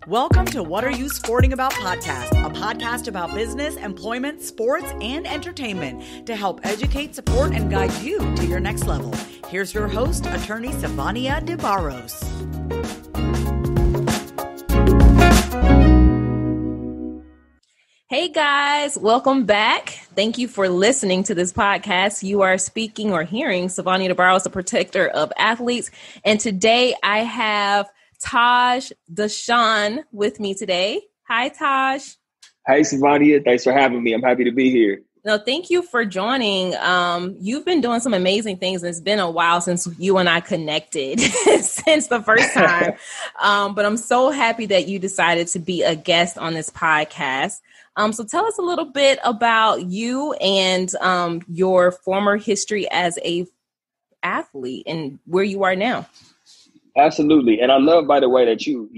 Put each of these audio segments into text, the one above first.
Welcome to What Are You Sporting About podcast, a podcast about business, employment, sports, and entertainment to help educate, support, and guide you to your next level. Here's your host, attorney Sivonnia DeBarros. Hey guys, welcome back. Thank you for listening to this podcast. You are speaking or hearing Sivonnia DeBarros, the protector of athletes. And today I have Taj Dashaun with me today. Hi, Taj. Hey, Sivonnia. Thanks for having me. I'm happy to be here. No, thank you for joining. You've been doing some amazing things, and it's been a while since you and I connected since the first time. But I'm so happy that you decided to be a guest on this podcast. So tell us a little bit about you and your former history as a athlete and where you are now. Absolutely. And I love, by the way, that you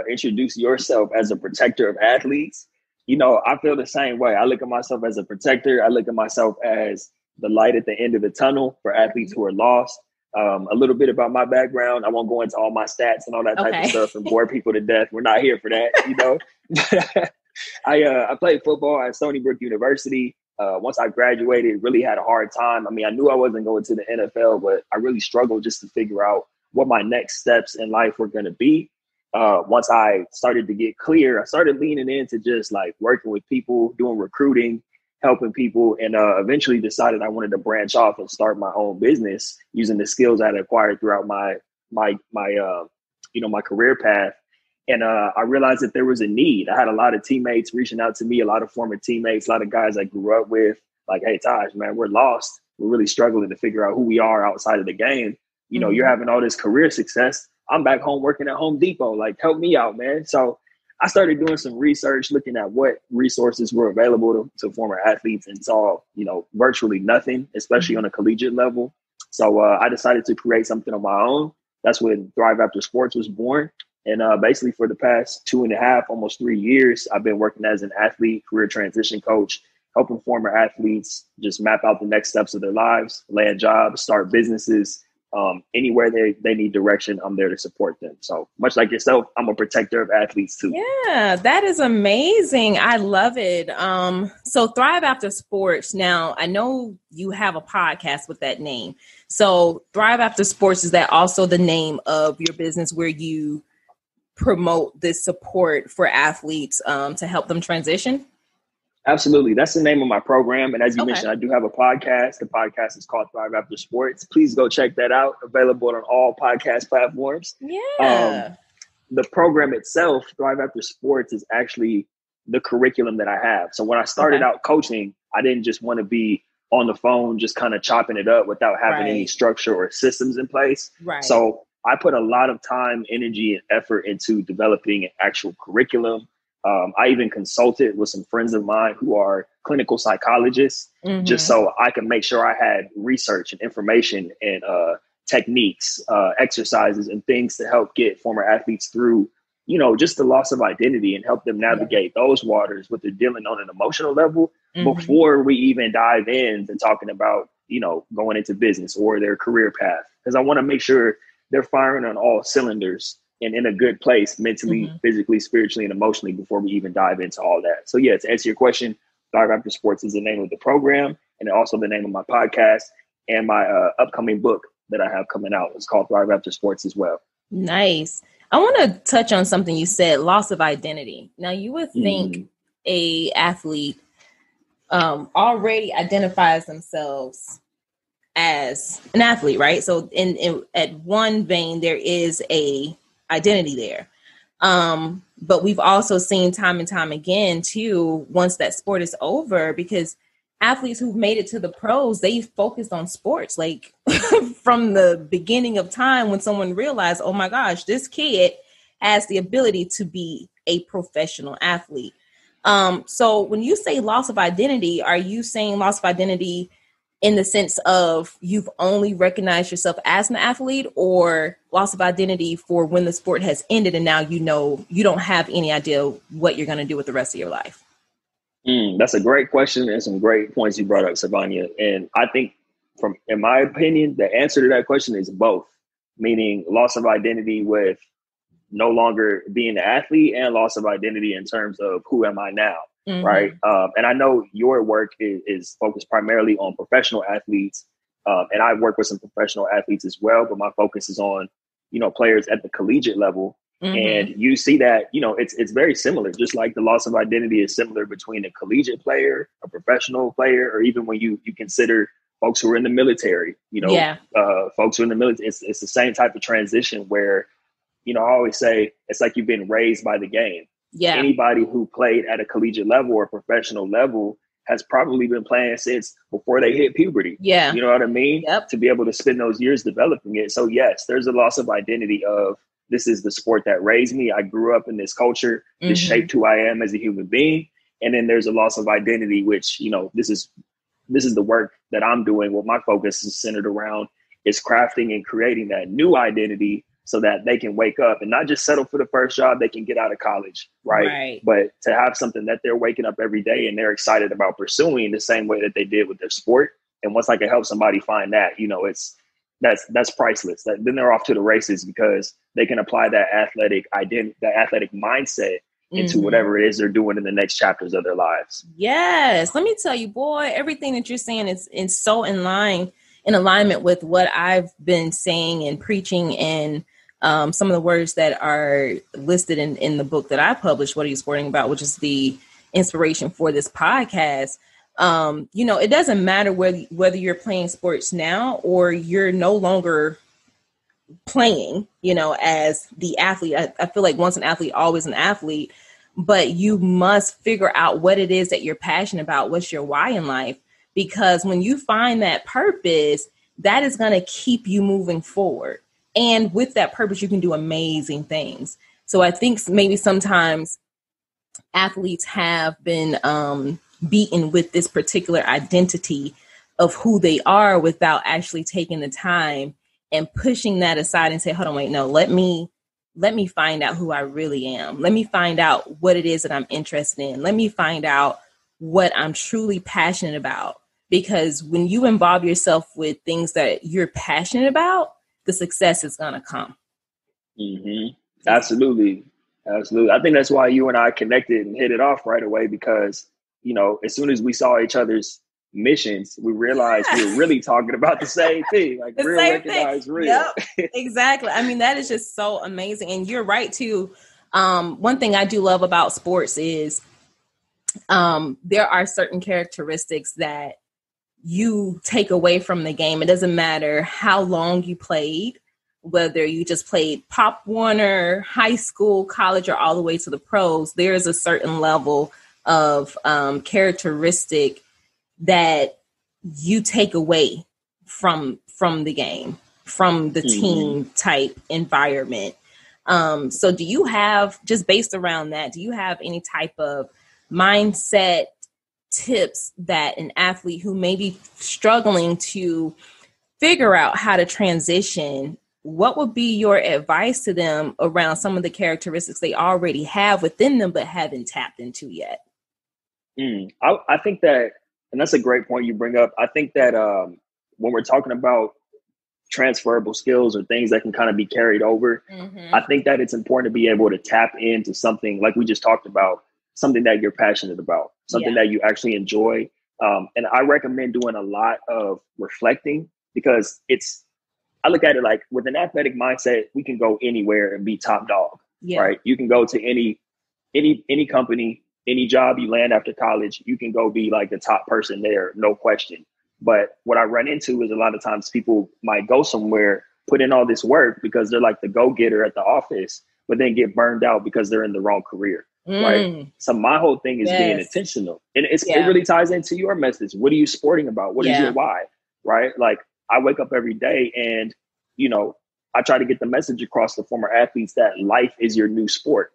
introduce yourself as a protector of athletes. You know, I feel the same way. I look at myself as a protector. I look at myself as the light at the end of the tunnel for athletes who are lost. A little bit about my background. I won't go into all my stats and all that type of stuff and bore people to death. We're not here for that, you know. I played football at Stony Brook University. Once I graduated, really had a hard time. I mean, I knew I wasn't going to the NFL, but I really struggled just to figure out what my next steps in life were going to be. Once I started to get clear, I started leaning into just like working with people, doing recruiting, helping people, and eventually decided I wanted to branch off and start my own business using the skills I had acquired throughout my career path. And I realized that there was a need. I had a lot of teammates reaching out to me, a lot of former teammates, a lot of guys I grew up with, like, hey, Taj, man, we're lost. We're really struggling to figure out who we are outside of the game. You know, you're having all this career success. I'm back home working at Home Depot. Like, help me out, man. So I started doing some research, looking at what resources were available to former athletes, and saw, you know, virtually nothing, especially on a collegiate level. So I decided to create something of my own. That's when Thrive After Sports was born. And basically for the past 2.5, almost 3 years, I've been working as an athlete career transition coach, helping former athletes just map out the next steps of their lives, land jobs, start businesses. Anywhere they need direction, I'm there to support them. So much like yourself, I'm a protector of athletes too. Yeah, that is amazing. I love it. So Thrive After Sports. Now, I know you have a podcast with that name. So Thrive After Sports, is that also the name of your business where you promote this support for athletes to help them transition? Absolutely. That's the name of my program. And as you mentioned, I do have a podcast. The podcast is called Thrive After Sports. Please go check that out. Available on all podcast platforms. Yeah. The program itself, Thrive After Sports, is actually the curriculum that I have. So when I started out coaching, I didn't just want to be on the phone, just kind of chopping it up without having any structure or systems in place. Right. So I put a lot of time, energy, and effort into developing an actual curriculum. I even consulted with some friends of mine who are clinical psychologists, just so I can make sure I had research and information and techniques, exercises, and things to help get former athletes through, you know, just the loss of identity and help them navigate those waters, what they're dealing on an emotional level before we even dive into talking about, you know, going into business or their career path. Because I want to make sure they're firing on all cylinders and in a good place mentally, physically, spiritually, and emotionally before we even dive into all that. So yeah, to answer your question, Thrive After Sports is the name of the program, and also the name of my podcast and my upcoming book that I have coming out. It's called Thrive After Sports as well. Nice. I want to touch on something you said, loss of identity. Now, you would think a athlete already identifies themselves as an athlete, right? So in at one vein, there is a identity there. But we've also seen time and time again, too, once that sport is over, because athletes who've made it to the pros, they've focused on sports. Like from the beginning of time when someone realized, oh, my gosh, this kid has the ability to be a professional athlete. So when you say loss of identity, are you saying loss of identity in the sense of you've only recognized yourself as an athlete, or loss of identity for when the sport has ended and now you know you don't have any idea what you're going to do with the rest of your life? That's a great question and some great points you brought up, Sivonnia. And I think in my opinion, the answer to that question is both, meaning loss of identity with no longer being an athlete and loss of identity in terms of who am I now, right? And I know your work is focused primarily on professional athletes, and I work with some professional athletes as well, but my focus is on, players at the collegiate level. And you see that, it's very similar, just like the loss of identity is similar between a collegiate player, a professional player, or even when you consider folks who are in the military, folks who are in the military, it's the same type of transition where, I always say it's like you've been raised by the game. Yeah. Anybody who played at a collegiate level or professional level has probably been playing since before they hit puberty. Yeah. You know what I mean? Yep. To be able to spend those years developing it. So yes, there's a loss of identity of, this is the sport that raised me. I grew up in this culture. This shaped who I am as a human being. And then there's a loss of identity, which, this is the work that I'm doing. What my focus is centered around is crafting and creating that new identity so that they can wake up and not just settle for the first job they can get out of college, right? But to have something that they're waking up every day and they're excited about pursuing the same way that they did with their sport. And once I can help somebody find that, that's priceless. Then they're off to the races because they can apply that athletic identity, that athletic mindset into whatever it is they're doing in the next chapters of their lives. Yes. Let me tell you, boy, everything that you're saying is so in alignment with what I've been saying and preaching, and some of the words that are listed in the book that I published, What Are You Sporting About, which is the inspiration for this podcast. It doesn't matter whether you're playing sports now or you're no longer playing, as the athlete. I feel like once an athlete, always an athlete, but you must figure out what it is that you're passionate about. What's your why in life? Because when you find that purpose, that is going to keep you moving forward. And with that purpose, you can do amazing things. So I think maybe sometimes athletes have been, beaten with this particular identity of who they are without actually taking the time and pushing that aside and say, hold on, wait, no, let me find out who I really am. Let me find out what it is that I'm interested in. Let me find out what I'm truly passionate about. Because when you involve yourself with things that you're passionate about, the success is going to come. Absolutely. I think that's why you and I connected and hit it off right away, because as soon as we saw each other's missions, we realized we were really talking about the same thing, like real recognized real. Yep, exactly. I mean, that is just so amazing. And you're right, too. One thing I do love about sports is there are certain characteristics that you take away from the game. It doesn't matter how long you played, whether you just played Pop Warner, high school, college, or all the way to the pros. There is a certain level of characteristic that you take away from the game, from the team type environment. So do you have, just based around that, do you have any type of mindset tips that an athlete who may be struggling to figure out how to transition, what would be your advice to them around some of the characteristics they already have within them but haven't tapped into yet? I think that, and that's a great point you bring up. I think that when we're talking about transferable skills or things that can kind of be carried over, I think that it's important to be able to tap into something like we just talked about, something that you're passionate about, something that you actually enjoy. And I recommend doing a lot of reflecting, because I look at it like with an athletic mindset, we can go anywhere and be top dog, right? You can go to any company, any job you land after college, you can go be like the top person there, no question. But what I run into is a lot of times people might go somewhere, put in all this work because they're like the go-getter at the office, but then get burned out because they're in the wrong career, right? So my whole thing is being intentional. And it really ties into your message. What are you sporting about? What is your why, right? Like I wake up every day and, I try to get the message across to former athletes that life is your new sport,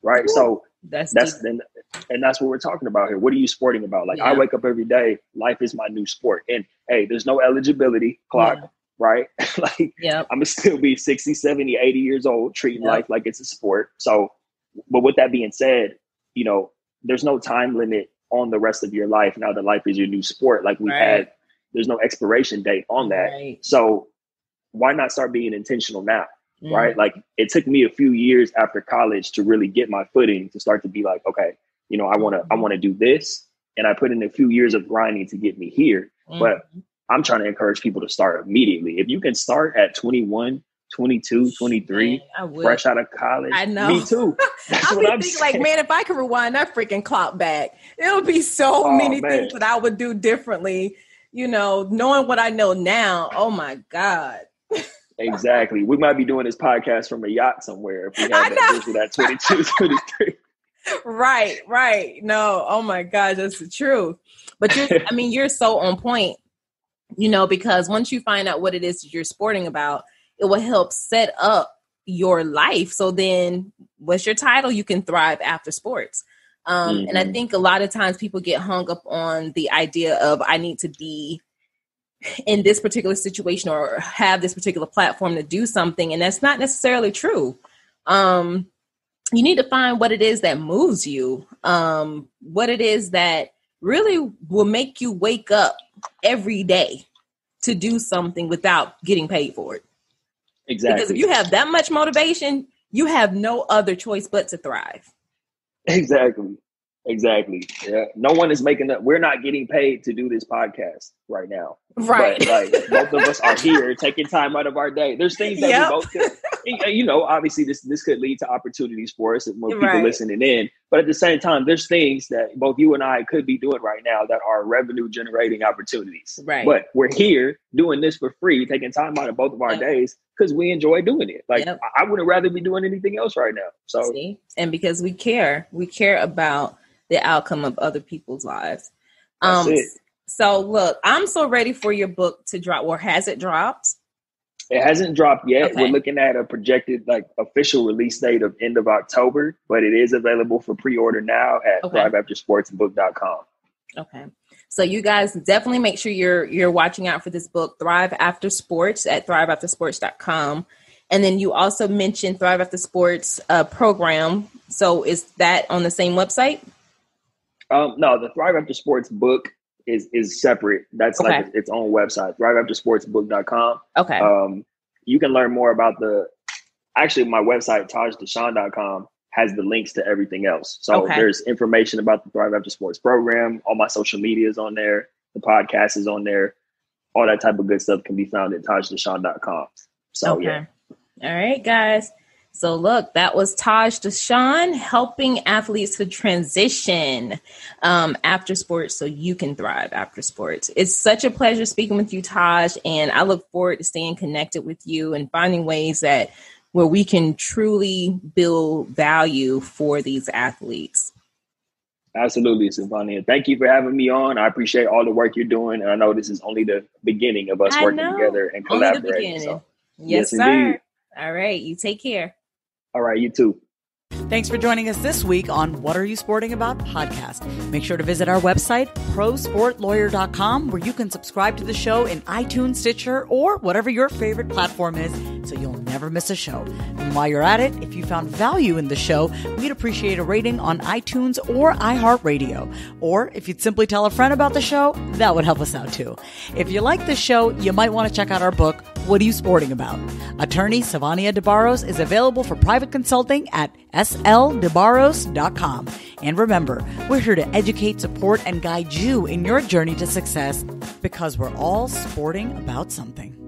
right? Ooh, so that's what we're talking about here. What are you sporting about? Like I wake up every day, life is my new sport. And hey, there's no eligibility clock, right? Like I'm gonna still be 60, 70, 80 years old, treating life like it's a sport. So, but with that being said, there's no time limit on the rest of your life now that life is your new sport. Like we had, there's no expiration date on that. So why not start being intentional now? right? Like it took me a few years after college to really get my footing to start to be like, okay, you know, I want to do this. And I put in a few years of grinding to get me here. But I'm trying to encourage people to start immediately. If you can start at 21, 22, 23, fresh out of college. I know. Me too. That's what I'm thinking, saying. like, man, if I could rewind that freaking clock back, there would be so many things that I would do differently. You know, knowing what I know now. Oh my God. Exactly. We might be doing this podcast from a yacht somewhere if we had that 22, 23. Right. No, oh my gosh, that's the truth. But you're so on point, you know, because once you find out what it is that you're sporting about, it will help set up your life. So then what's your title? You can thrive after sports. And I think a lot of times people get hung up on the idea of I need to be in this particular situation or have this particular platform to do something. And that's not necessarily true. You need to find what it is that moves you, what it is that really will make you wake up every day to do something without getting paid for it. Exactly. Because if you have that much motivation, you have no other choice but to thrive. Exactly. Yeah. No one is making that. We're not getting paid to do this podcast right now. Right. But, like, both of us are here taking time out of our day. There's things that we both could, you know, obviously this could lead to opportunities for us and more people listening in. But at the same time, there's things that both you and I could be doing right now that are revenue generating opportunities. Right. But we're here doing this for free, taking time out of both of our days because we enjoy doing it. Like I wouldn't rather be doing anything else right now. So, see? And because we care about the outcome of other people's lives. That's it. So look, I'm so ready for your book to drop. Or has it dropped? It hasn't dropped yet. Okay. We're looking at a projected official release date of end of October, but it is available for pre-order now at thriveaftersportsbook.com. Okay. So you guys definitely make sure you're watching out for this book, Thrive After Sports, at thriveaftersports.com. And then you also mentioned Thrive After Sports program. So is that on the same website? No, the Thrive After Sports book is separate. That's like its own website, thriveaftersportsbook.com. Okay. You can learn more about my website, TajDashaun.com, has the links to everything else. So there's information about the Thrive After Sports program. All my social media is on there. The podcast is on there. All that type of good stuff can be found at TajDashaun.com. So, yeah. All right, guys. So look, that was Taj Dashaun helping athletes to transition after sports so you can thrive after sports. It's such a pleasure speaking with you, Taj, and I look forward to staying connected with you and finding ways where we can truly build value for these athletes. Absolutely, Sivonnia. Thank you for having me on. I appreciate all the work you're doing, and I know this is only the beginning of us working together and collaborating. So, yes, sir. Indeed. All right, you take care. All right, you too. Thanks for joining us this week on What Are You Sporting About podcast. Make sure to visit our website, prosportlawyer.com, where you can subscribe to the show in iTunes, Stitcher, or whatever your favorite platform is, so you'll never miss a show. And while you're at it, if you found value in the show, we'd appreciate a rating on iTunes or iHeartRadio. Or if you'd simply tell a friend about the show, that would help us out too. If you like the show, you might want to check out our book, What Are You Sporting About? Attorney Sivonnia DeBarros is available for private consulting at sldebarros.com. And remember, we're here to educate, support, and guide you in your journey to success because we're all sporting about something.